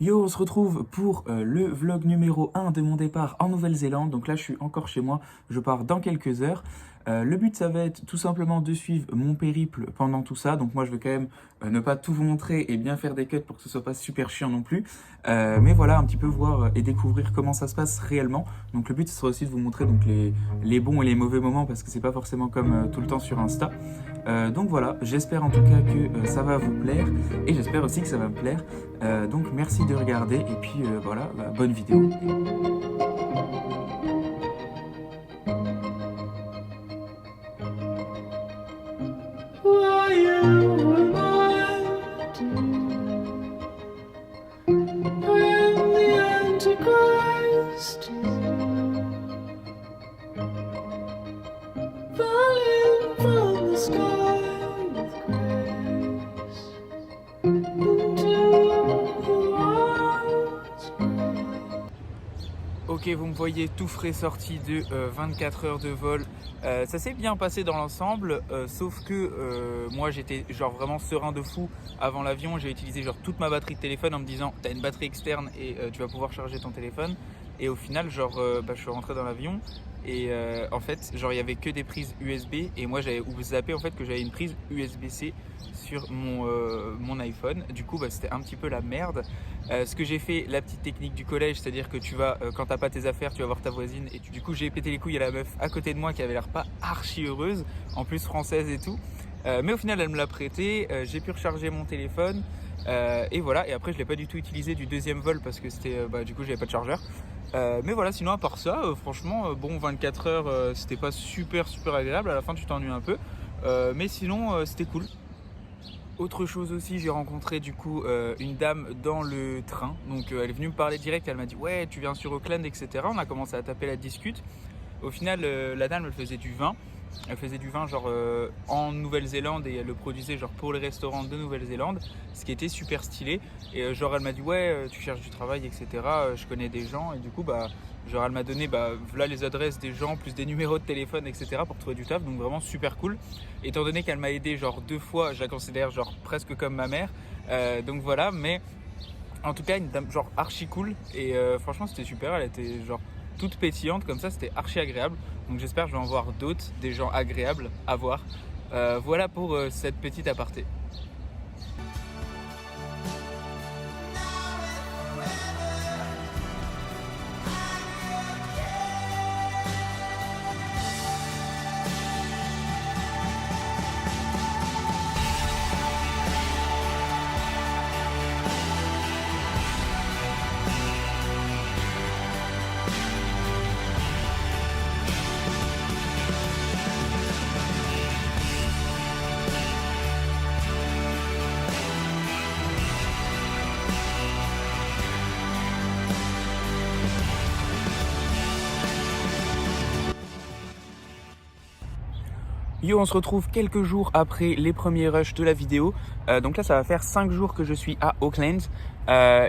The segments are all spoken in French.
Yo, on se retrouve pour le vlog numéro 1 de mon départ en Nouvelle-Zélande. Donc là, je suis encore chez moi, je pars dans quelques heures. Le but, ça va être tout simplement de suivre mon périple pendant tout ça. Donc moi, je vais quand même ne pas tout vous montrer et bien faire des cuts pour que ce soit pas super chiant non plus. Mais voilà, un petit peu voir et découvrir comment ça se passe réellement. Donc le but, ce sera aussi de vous montrer donc les bons et les mauvais moments parce que c'est pas forcément comme tout le temps sur Insta. Donc voilà, j'espère en tout cas que ça va vous plaire et j'espère aussi que ça va me plaire. Donc merci de regarder et puis voilà, bonne vidéo. Ok, vous me voyez tout frais sorti de 24 heures de vol. Ça s'est bien passé dans l'ensemble, sauf que moi j'étais genre vraiment serein de fou avant l'avion. J'ai utilisé genre toute ma batterie de téléphone en me disant t'as une batterie externe et tu vas pouvoir charger ton téléphone. Et au final, genre, je suis rentré dans l'avion et en fait, genre, il y avait que des prises USB et moi j'avais zappé en fait que j'avais une prise USB-C sur mon iPhone. Du coup, c'était un petit peu la merde. Ce que j'ai fait, la petite technique du collège, c'est-à-dire que tu vas, quand t'as pas tes affaires, tu vas voir ta voisine et du coup, j'ai pété les couilles à la meuf à côté de moi qui avait l'air pas archi heureuse, en plus française et tout. Mais au final, elle me l'a prêté. J'ai pu recharger mon téléphone. Et voilà, et après je l'ai pas du tout utilisé du deuxième vol parce que c'était du coup j'avais pas de chargeur. Mais voilà, sinon à part ça, franchement, bon 24 heures c'était pas super agréable, à la fin tu t'ennuies un peu. Mais sinon c'était cool. Autre chose aussi, j'ai rencontré du coup une dame dans le train. Donc elle est venue me parler direct, elle m'a dit ouais tu viens sur Auckland, etc. On a commencé à taper la discute. Au final la dame elle faisait du vin. Elle faisait du vin genre en Nouvelle-Zélande et elle le produisait genre pour les restaurants de Nouvelle-Zélande, ce qui était super stylé. Et genre elle m'a dit ouais tu cherches du travail, etc. Je connais des gens et du coup genre elle m'a donné voilà les adresses des gens plus des numéros de téléphone, etc. pour trouver du taf. Donc vraiment super cool. Étant donné qu'elle m'a aidé genre 2 fois, je la considère genre presque comme ma mère. Donc voilà, mais en tout cas une dame genre archi cool et franchement c'était super. Elle était genre toute pétillante comme ça, c'était archi agréable. Donc j'espère que je vais en voir d'autres, des gens agréables à voir. Voilà pour cette petite aparté. Yo, on se retrouve quelques jours après les premiers rushs de la vidéo. Donc là, ça va faire 5 jours que je suis à Auckland.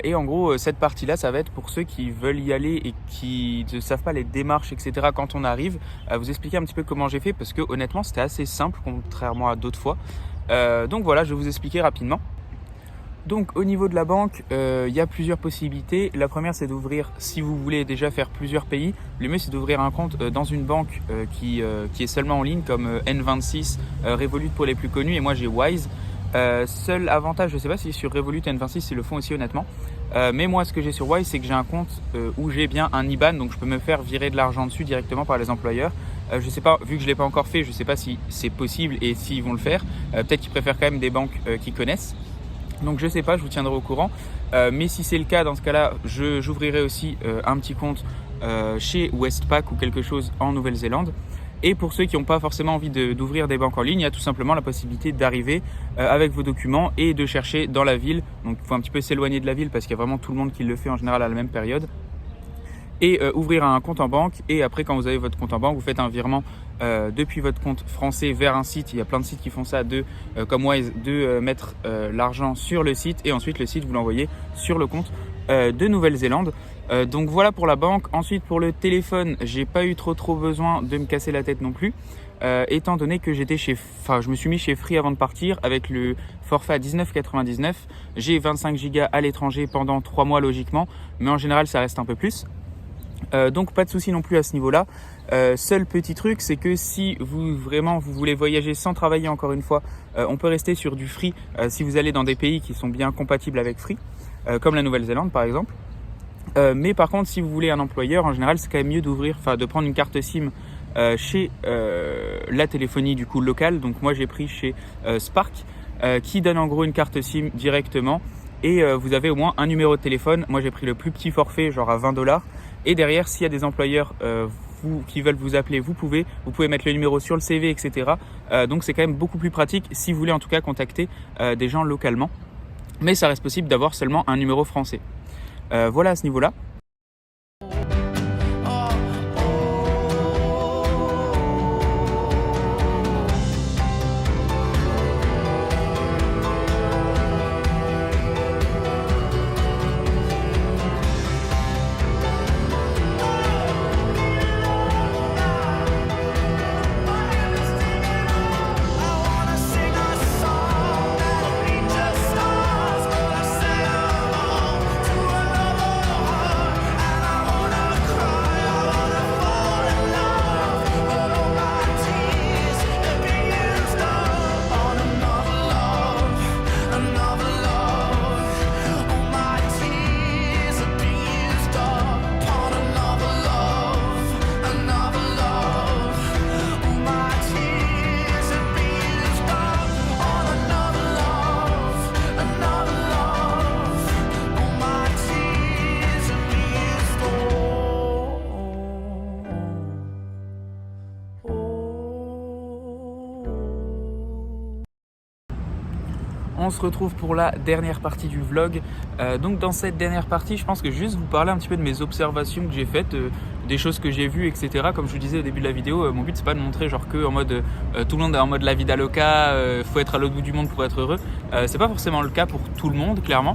Et en gros, cette partie-là, ça va être pour ceux qui veulent y aller et qui ne savent pas les démarches, etc. quand on arrive. Vous expliquer un petit peu comment j'ai fait parce que honnêtement, c'était assez simple contrairement à d'autres fois. Donc voilà, je vais vous expliquer rapidement. Donc au niveau de la banque, il y a plusieurs possibilités. La première, c'est d'ouvrir, si vous voulez déjà faire plusieurs pays, le mieux c'est d'ouvrir un compte dans une banque qui est seulement en ligne comme N26, Revolut pour les plus connus et moi j'ai Wise. Seul avantage, je ne sais pas si sur Revolut et N26 ils le font aussi honnêtement, mais moi ce que j'ai sur Wise c'est que j'ai un compte où j'ai bien un IBAN, donc je peux me faire virer de l'argent dessus directement par les employeurs. Je sais pas, vu que je ne l'ai pas encore fait, je ne sais pas si c'est possible et s'ils vont le faire. Peut-être qu'ils préfèrent quand même des banques qui connaissent. Donc je sais pas, je vous tiendrai au courant. Mais si c'est le cas, dans ce cas-là, j'ouvrirai aussi un petit compte chez Westpac ou quelque chose en Nouvelle-Zélande. Et pour ceux qui n'ont pas forcément envie d'ouvrir des banques en ligne, il y a tout simplement la possibilité d'arriver avec vos documents et de chercher dans la ville. Donc il faut un petit peu s'éloigner de la ville parce qu'il y a vraiment tout le monde qui le fait en général à la même période. Et ouvrir un compte en banque et après quand vous avez votre compte en banque vous faites un virement depuis votre compte français vers un site. Il y a plein de sites qui font ça comme Wise, de mettre l'argent sur le site et ensuite le site vous l'envoyez sur le compte de Nouvelle-Zélande. Donc voilà pour la banque. Ensuite pour le téléphone, j'ai pas eu trop besoin de me casser la tête non plus. étant donné que je me suis mis chez Free avant de partir avec le forfait à 19,99. J'ai 25 Go à l'étranger pendant 3 mois logiquement, mais en général ça reste un peu plus. Donc pas de souci non plus à ce niveau-là. Seul petit truc, c'est que si vous voulez voyager sans travailler, encore une fois, on peut rester sur du Free si vous allez dans des pays qui sont bien compatibles avec Free, comme la Nouvelle-Zélande par exemple. Mais par contre, si vous voulez un employeur, en général, c'est quand même mieux de prendre une carte SIM chez la téléphonie du coup locale. Donc moi j'ai pris chez Spark qui donne en gros une carte SIM directement et vous avez au moins un numéro de téléphone. Moi j'ai pris le plus petit forfait, genre à 20$. Et derrière, s'il y a des employeurs qui veulent vous appeler, vous pouvez mettre le numéro sur le CV, etc. Donc c'est quand même beaucoup plus pratique si vous voulez en tout cas contacter des gens localement. Mais ça reste possible d'avoir seulement un numéro français. Voilà à ce niveau-là. On se retrouve pour la dernière partie du vlog. Donc dans cette dernière partie, je pense que juste vous parler un petit peu de mes observations que j'ai faites, des choses que j'ai vues, etc. Comme je vous disais au début de la vidéo, mon but c'est pas de montrer genre que en mode tout le monde est en mode la vie d'Aloca, faut être à l'autre bout du monde pour être heureux. C'est pas forcément le cas pour tout le monde, clairement.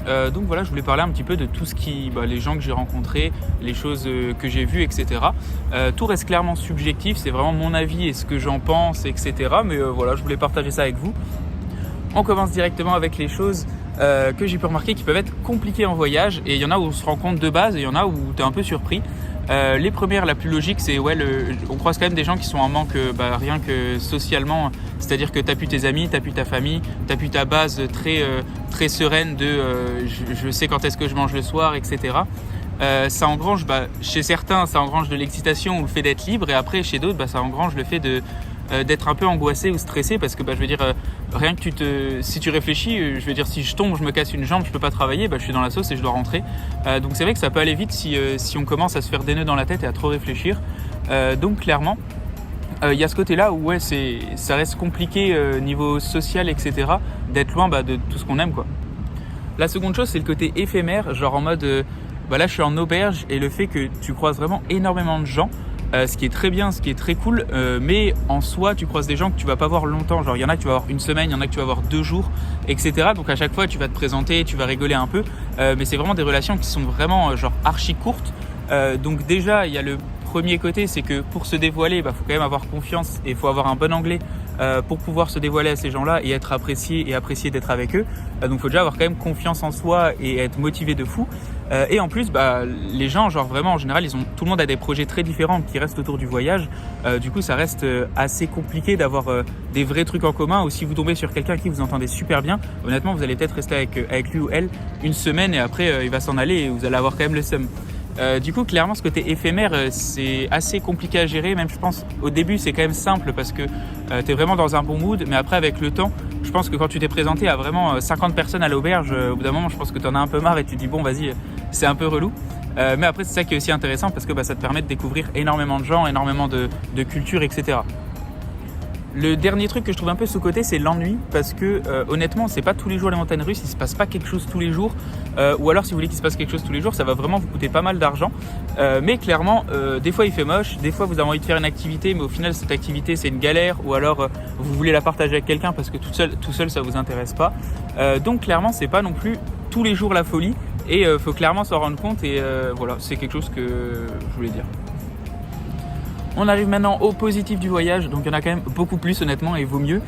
Donc voilà, je voulais parler un petit peu de tout ce les gens que j'ai rencontrés, les choses que j'ai vues, etc. Tout reste clairement subjectif, c'est vraiment mon avis et ce que j'en pense, etc. Mais voilà, je voulais partager ça avec vous. On commence directement avec les choses que j'ai pu remarquer qui peuvent être compliquées en voyage. Et il y en a où on se rend compte de base et il y en a où tu es un peu surpris. Les premières, la plus logique, c'est on croise quand même des gens qui sont en manque rien que socialement. C'est-à-dire que tu n'as plus tes amis, tu n'as plus ta famille, tu n'as plus ta base très sereine de je sais quand est-ce que je mange le soir, etc. Ça engrange, chez certains, ça engrange de l'excitation ou le fait d'être libre. Et après, chez d'autres, ça engrange le fait d'être un peu angoissé ou stressé parce que je veux dire rien que si tu réfléchis, je veux dire si je tombe, je me casse une jambe, je peux pas travailler, je suis dans la sauce et je dois rentrer. Donc c'est vrai que ça peut aller vite si on commence à se faire des nœuds dans la tête et à trop réfléchir. Donc clairement il y a ce côté-là où ça reste compliqué niveau social, etc. d'être loin de tout ce qu'on aime, quoi. La seconde chose, c'est le côté éphémère, genre en mode là je suis en auberge et le fait que tu croises vraiment énormément de gens. Ce qui est très bien, ce qui est très cool, mais en soi tu croises des gens que tu vas pas voir longtemps, genre il y en a que tu vas voir une semaine, il y en a que tu vas voir 2 jours, etc. Donc à chaque fois tu vas te présenter, tu vas rigoler un peu, mais c'est vraiment des relations qui sont vraiment genre archi courtes. Donc déjà il y a le premier côté, c'est que pour se dévoiler, faut quand même avoir confiance et il faut avoir un bon anglais pour pouvoir se dévoiler à ces gens-là et être apprécié d'être avec eux. Donc il faut déjà avoir quand même confiance en soi et être motivé de fou. Et en plus, les gens, genre vraiment en général, tout le monde a des projets très différents qui restent autour du voyage. Du coup, ça reste assez compliqué d'avoir des vrais trucs en commun. Ou si vous tombez sur quelqu'un qui vous entendez super bien, honnêtement, vous allez peut-être rester avec lui ou elle une semaine et après il va s'en aller et vous allez avoir quand même le seum. Du coup, clairement, ce côté éphémère, c'est assez compliqué à gérer. Même, je pense, au début, c'est quand même simple parce que tu es vraiment dans un bon mood. Mais après, avec le temps, je pense que quand tu t'es présenté à vraiment 50 personnes à l'auberge, au bout d'un moment, je pense que tu en as un peu marre et tu te dis, bon, vas-y, c'est un peu relou. Mais après, c'est ça qui est aussi intéressant parce que ça te permet de découvrir énormément de gens, énormément de cultures, etc. Le dernier truc que je trouve un peu sous-côté, c'est l'ennui parce que honnêtement, c'est pas tous les jours les montagnes russes, il se passe pas quelque chose tous les jours. Ou alors, si vous voulez qu'il se passe quelque chose tous les jours, ça va vraiment vous coûter pas mal d'argent. Mais clairement, des fois il fait moche, des fois vous avez envie de faire une activité, mais au final cette activité c'est une galère, ou alors vous voulez la partager avec quelqu'un parce que tout seul ça vous intéresse pas. Donc clairement, c'est pas non plus tous les jours la folie et faut clairement s'en rendre compte et voilà, c'est quelque chose que je voulais dire. On arrive maintenant au positif du voyage, donc il y en a quand même beaucoup plus honnêtement et vaut mieux.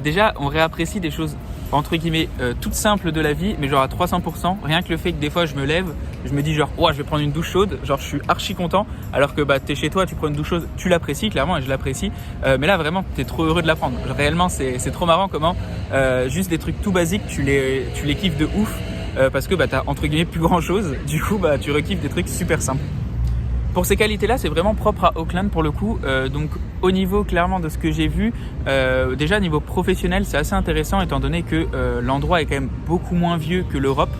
Déjà, on réapprécie des choses entre guillemets toutes simples de la vie, mais genre à 300%. Rien que le fait que des fois je me lève, je me dis genre je vais prendre une douche chaude, genre je suis archi content, alors que t'es chez toi, tu prends une douche chaude, tu l'apprécies clairement et je l'apprécie. Mais là vraiment t'es trop heureux de la prendre. Genre, réellement c'est trop marrant comment juste des trucs tout basiques, tu les kiffes de ouf parce que t'as entre guillemets plus grand chose. Du coup tu rekiffes des trucs super simples. Pour ces qualités-là, c'est vraiment propre à Auckland pour le coup. Donc au niveau clairement de ce que j'ai vu, déjà niveau professionnel, c'est assez intéressant étant donné que l'endroit est quand même beaucoup moins vieux que l'Europe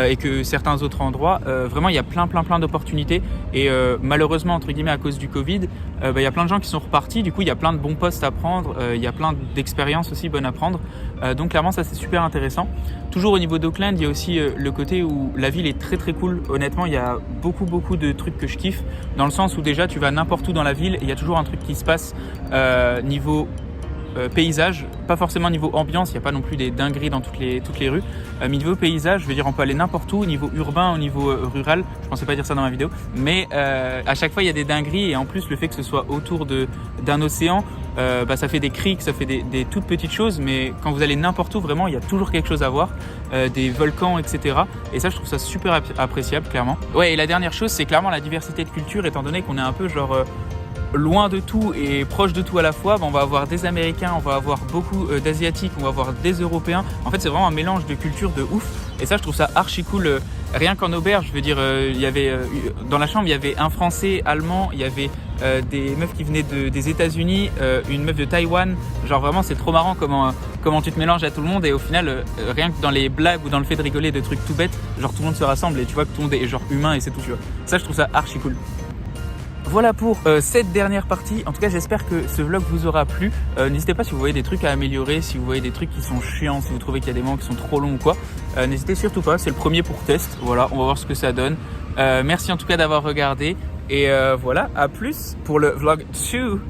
et que certains autres endroits. Vraiment, il y a plein d'opportunités et malheureusement entre guillemets à cause du Covid, il y a plein de gens qui sont repartis. Du coup, il y a plein de bons postes à prendre, il y a plein d'expériences aussi bonnes à prendre. Donc clairement, ça c'est super intéressant. Toujours au niveau d'Auckland, il y a aussi le côté où la ville est très cool. Honnêtement, il y a beaucoup de trucs que je kiffe dans le sens où déjà tu vas n'importe où dans la ville et il y a toujours un truc qui se passe niveau paysage, pas forcément niveau ambiance, il n'y a pas non plus des dingueries dans toutes les rues, mais niveau paysage, je veux dire on peut aller n'importe où, au niveau urbain, au niveau rural, je pensais pas dire ça dans ma vidéo, mais à chaque fois il y a des dingueries et en plus le fait que ce soit autour d'un océan, ça fait des criques, ça fait des toutes petites choses, mais quand vous allez n'importe où vraiment il y a toujours quelque chose à voir, des volcans etc. Et ça je trouve ça super appréciable clairement. Ouais, et la dernière chose c'est clairement la diversité de culture étant donné qu'on est un peu genre loin de tout et proche de tout à la fois. On va avoir des Américains, on va avoir beaucoup d'Asiatiques, on va avoir des Européens. En fait c'est vraiment un mélange de cultures de ouf et ça je trouve ça archi cool. Rien qu'en auberge, je veux dire, il y avait dans la chambre il y avait un Français, allemand, il y avait des meufs qui venaient des États-Unis, une meuf de Taïwan. Genre vraiment c'est trop marrant comment tu te mélanges à tout le monde et au final rien que dans les blagues ou dans le fait de rigoler de trucs tout bêtes, genre tout le monde se rassemble et tu vois que tout le monde est genre humain et c'est tout, tu vois. Ça je trouve ça archi cool. Voilà pour cette dernière partie. En tout cas, j'espère que ce vlog vous aura plu. N'hésitez pas si vous voyez des trucs à améliorer, si vous voyez des trucs qui sont chiants, si vous trouvez qu'il y a des moments qui sont trop longs ou quoi. N'hésitez surtout pas, c'est le premier pour test. Voilà, on va voir ce que ça donne. Merci en tout cas d'avoir regardé. Et voilà, à plus pour le vlog 2.